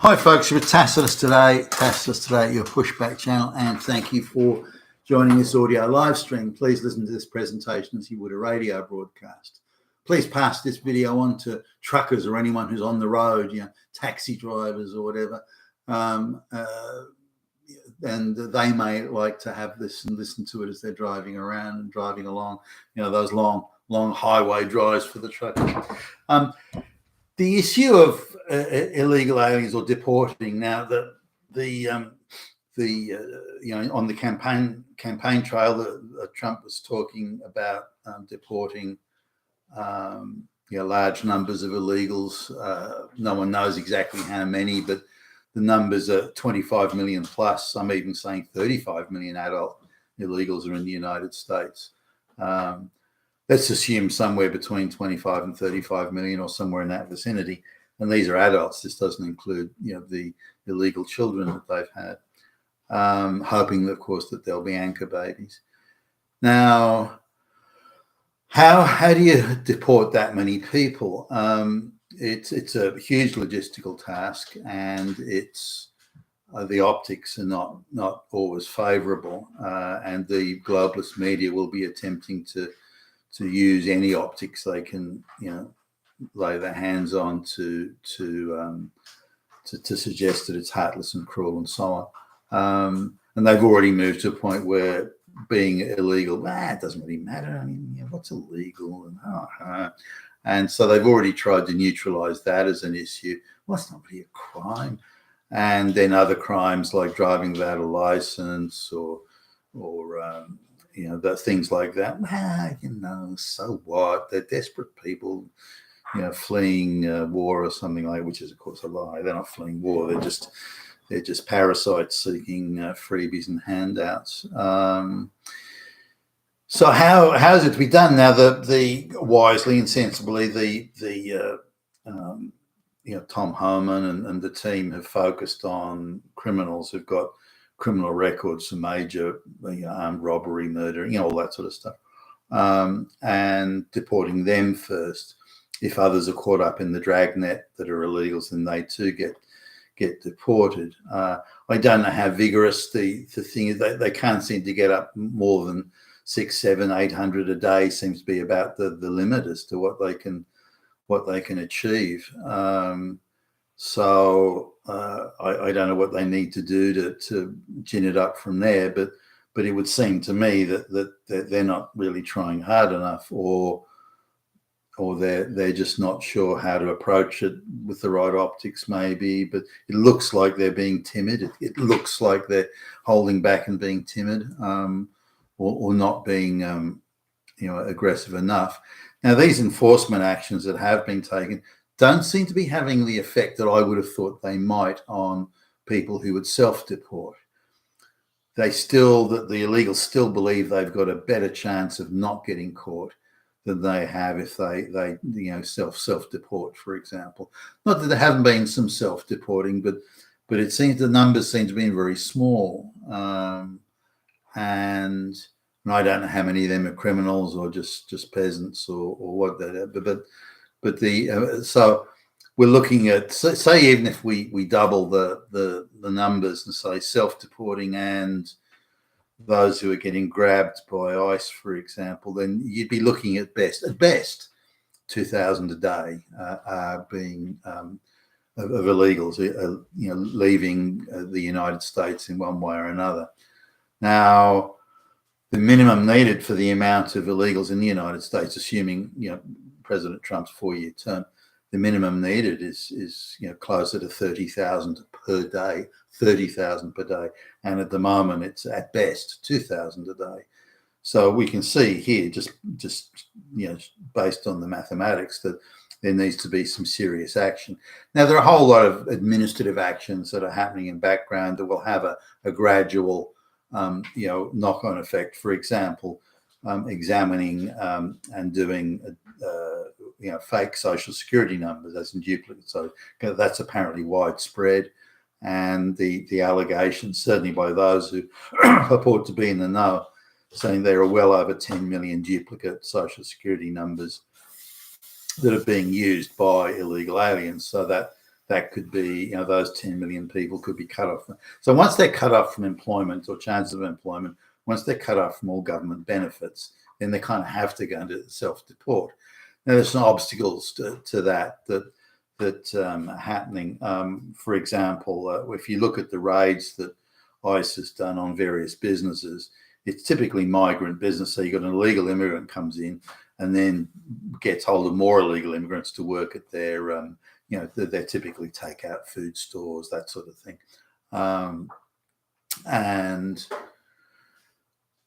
Hi folks, you're with Tacitus today at your Pushback channel, and thank you for joining this audio live stream. Please listen to this presentation as you would a radio broadcast. Please pass this video on to truckers or anyone who's on the road, taxi drivers or whatever, and they may like to have this and listen to it as they're driving around and driving along, those long highway drives for the truckers. The issue of illegal aliens or deporting now, on the campaign trail, that Trump was talking about deporting large numbers of illegals. No one knows exactly how many, but the numbers are 25 million plus. Some even saying 35 million adult illegals are in the United States. Let's assume somewhere between 25 and 35 million or somewhere in that vicinity. And these are adults. This doesn't include, the illegal children that they've had, hoping, of course, that they'll be anchor babies. Now, how do you deport that many people? It's a huge logistical task, and the optics are not always favorable, and the globalist media will be attempting to use any optics they can, lay their hands on to suggest that it's heartless and cruel and so on. And they've already moved to a point where being illegal, it doesn't really matter. I mean, what's illegal? And so they've already tried to neutralize that as an issue. Well, it's not really a crime. And then other crimes like driving without a license or the things like that. So what? They're desperate people, fleeing war or something like, which is of course a lie. They're not fleeing war. They're just parasites seeking freebies and handouts. So how is it to be done now? The wisely and sensibly, Tom Homan and the team have focused on criminals who've got criminal records for major armed robbery, murder, all that sort of stuff, and deporting them first. If others are caught up in the dragnet that are illegals, then they too get deported. I don't know how vigorous the thing is. They can't seem to get up more than 600, 700, 800 a day. Seems to be about the limit as to what they can achieve. So I don't know what they need to do to gin it up from there, but it would seem to me that they're not really trying hard enough, or they're just not sure how to approach it with the right optics, maybe. But it looks like they're being timid. It looks like they're holding back and being timid, or not being aggressive enough. Now, these enforcement actions that have been taken don't seem to be having the effect that I would have thought they might on people who would self-deport. The illegals still believe they've got a better chance of not getting caught than they have if they self-deport, for example. Not that there haven't been some self-deporting, but it seems the numbers seem to be very small. And I don't know how many of them are criminals or just peasants or what that are, but so we're looking at, say even if we double the numbers and say self-deporting and those who are getting grabbed by ICE, for example, then you'd be looking at best 2,000 a day being of illegals, leaving the United States in one way or another. Now, the minimum needed for the amount of illegals in the United States, assuming President Trump's 4-year term, the minimum needed is closer to 30,000 per day, 30,000 per day, and at the moment it's at best 2,000 a day. So we can see here, just based on the mathematics, that there needs to be some serious action. Now, there are a whole lot of administrative actions that are happening in background that will have a gradual knock-on effect. For example, examining and doing fake social security numbers as in duplicates. So that's apparently widespread, and the allegations, certainly by those who purport to be in the know, saying there are well over 10 million duplicate social security numbers that are being used by illegal aliens. So that could be, those 10 million people could be cut off. So once they're cut off from employment or chances of employment, once they're cut off from all government benefits, then they kind of have to go into self-deport. Now, there's some obstacles to that are happening. For example, if you look at the raids that ICE has done on various businesses, it's typically migrant business. So you've got an illegal immigrant comes in and then gets hold of more illegal immigrants to work at their, they typically take out food stores, that sort of thing. And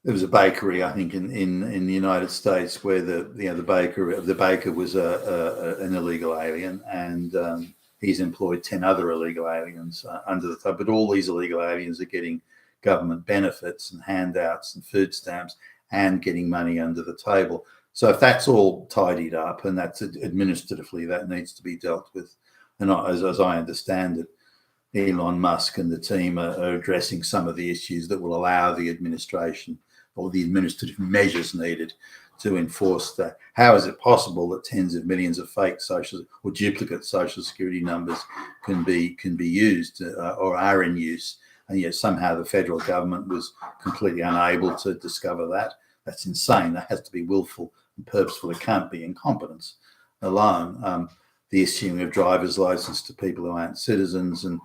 there was a bakery, I think, in the United States where the baker was an illegal alien, and he's employed 10 other illegal aliens under the table. But all these illegal aliens are getting government benefits and handouts and food stamps and getting money under the table. So if that's all tidied up, and that's administratively, that needs to be dealt with. And as I understand it, Elon Musk and the team are addressing some of the issues that will allow the administration or the administrative measures needed to enforce that. How is it possible that tens of millions of fake social or duplicate social security numbers can be used or are in use, and yet somehow the federal government was completely unable to discover that? That's insane. That has to be willful and purposeful. It can't be incompetence alone. The issuing of driver's license to people who aren't citizens and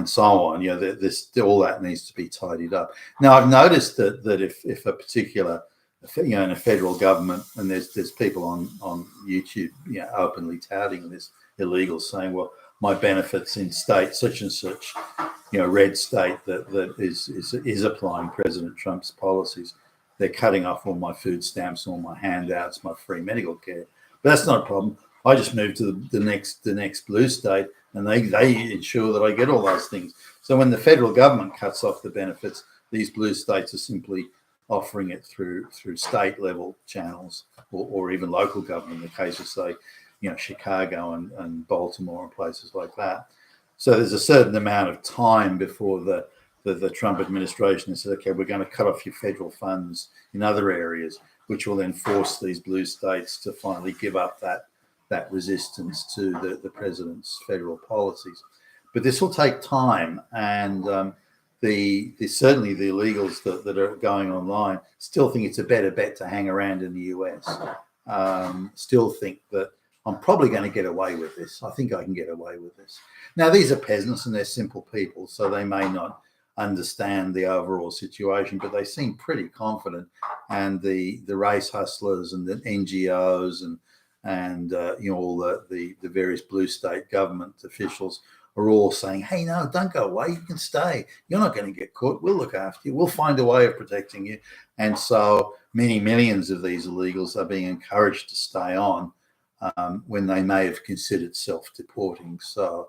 so on. All that needs to be tidied up. Now, I've noticed that if a particular, in a federal government, and there's people on YouTube, openly touting this illegal, saying, well, my benefits in state such and such, red state that is applying President Trump's policies, they're cutting off all my food stamps, all my handouts, my free medical care. But that's not a problem. I just moved to the next blue state, and they ensure that I get all those things. So when the federal government cuts off the benefits, these blue states are simply offering it through state level channels or even local government, in the case of, say, Chicago and Baltimore and places like that. So there's a certain amount of time before the Trump administration has said, okay, we're going to cut off your federal funds in other areas, which will then force these blue states to finally give up that resistance to the president's federal policies. But this will take time, and certainly the illegals that are going online still think it's a better bet to hang around in the US. Still think that I'm probably going to get away with this. I think I can get away with this. Now, these are peasants and they're simple people, so they may not understand the overall situation, but they seem pretty confident. And the race hustlers and the NGOs and all the various blue state government officials are all saying, hey, no, don't go away. You can stay. You're not going to get caught. We'll look after you. We'll find a way of protecting you. And so many millions of these illegals are being encouraged to stay on when they may have considered self-deporting. So,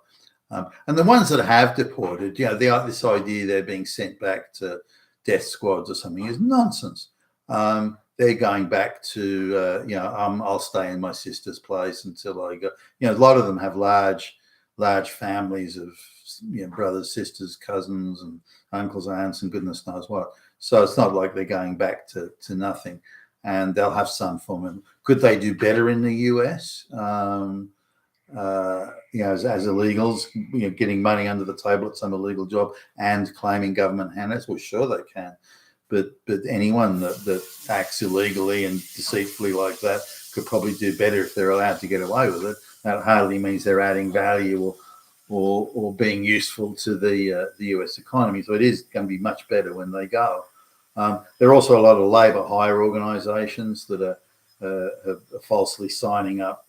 and the ones that have deported, this idea they're being sent back to death squads or something is nonsense. They're going back to, I'll stay in my sister's place until I go. A lot of them have large families of, brothers, sisters, cousins, and uncles, aunts, and goodness knows what. So it's not like they're going back to nothing, and they'll have some form of. Could they do better in the US? As illegals, getting money under the table at some illegal job and claiming government handouts? Well, sure they can. But anyone that acts illegally and deceitfully like that could probably do better if they're allowed to get away with it. That hardly means they're adding value or being useful to the US economy. So it is going to be much better when they go. There are also a lot of labour hire organisations that are falsely signing up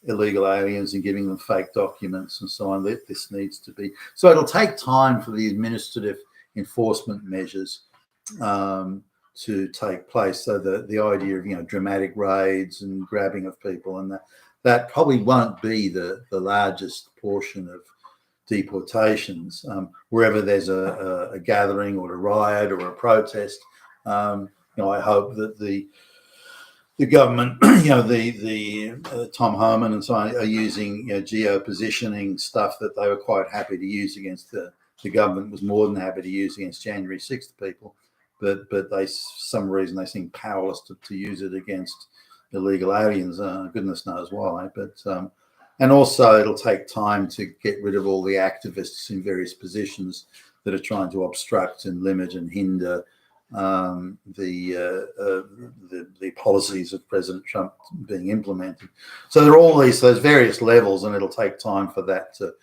illegal aliens and giving them fake documents and so on. This needs to be. So it'll take time for the administrative enforcement measures to take place. So the idea of dramatic raids and grabbing of people and that probably won't be the largest portion of deportations. Wherever there's a gathering or a riot or a protest, I hope that the government, the Tom Homan and so on, are using geo-positioning stuff that they were quite happy to use against the government was more than happy to use against January 6th people. But they, for some reason, they seem powerless to use it against illegal aliens. Goodness knows why. But And also, it'll take time to get rid of all the activists in various positions that are trying to obstruct and limit and hinder the policies of President Trump being implemented. So there are all those various levels, and it'll take time for that to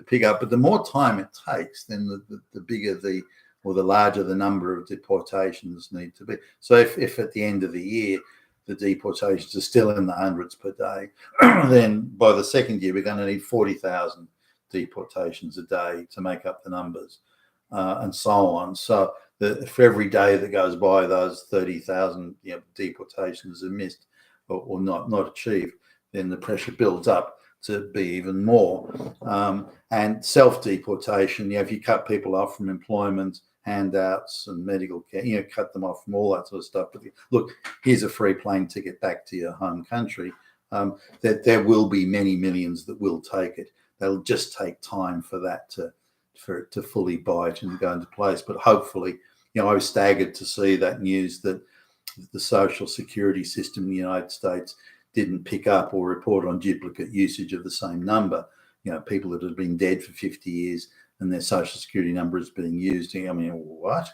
pick up. But the more time it takes, then the bigger the larger the number of deportations need to be. So if at the end of the year the deportations are still in the hundreds per day, then by the second year we're going to need 40,000 deportations a day to make up the numbers, and so on. So for every day that goes by, those 30,000 deportations are missed or not achieved, then the pressure builds up to be even more. And self-deportation, if you cut people off from employment, handouts and medical care, cut them off from all that sort of stuff. But look, here's a free plane ticket back to your home country. That there will be many millions that will take it. They'll just take time for that for it to fully bite and go into place. But hopefully, I was staggered to see that news that the social security system in the United States didn't pick up or report on duplicate usage of the same number. People that have been dead for 50 years and their social security number is being used. I mean, what?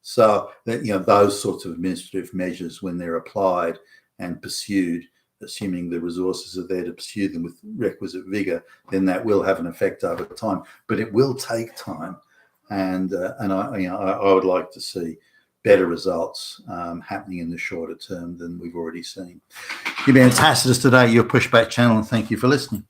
So that, those sorts of administrative measures, when they're applied and pursued, assuming the resources are there to pursue them with requisite vigor, then that will have an effect over time. But it will take time, and I would like to see better results happening in the shorter term than we've already seen. You've been Tacitus today, your Pushback channel, and thank you for listening.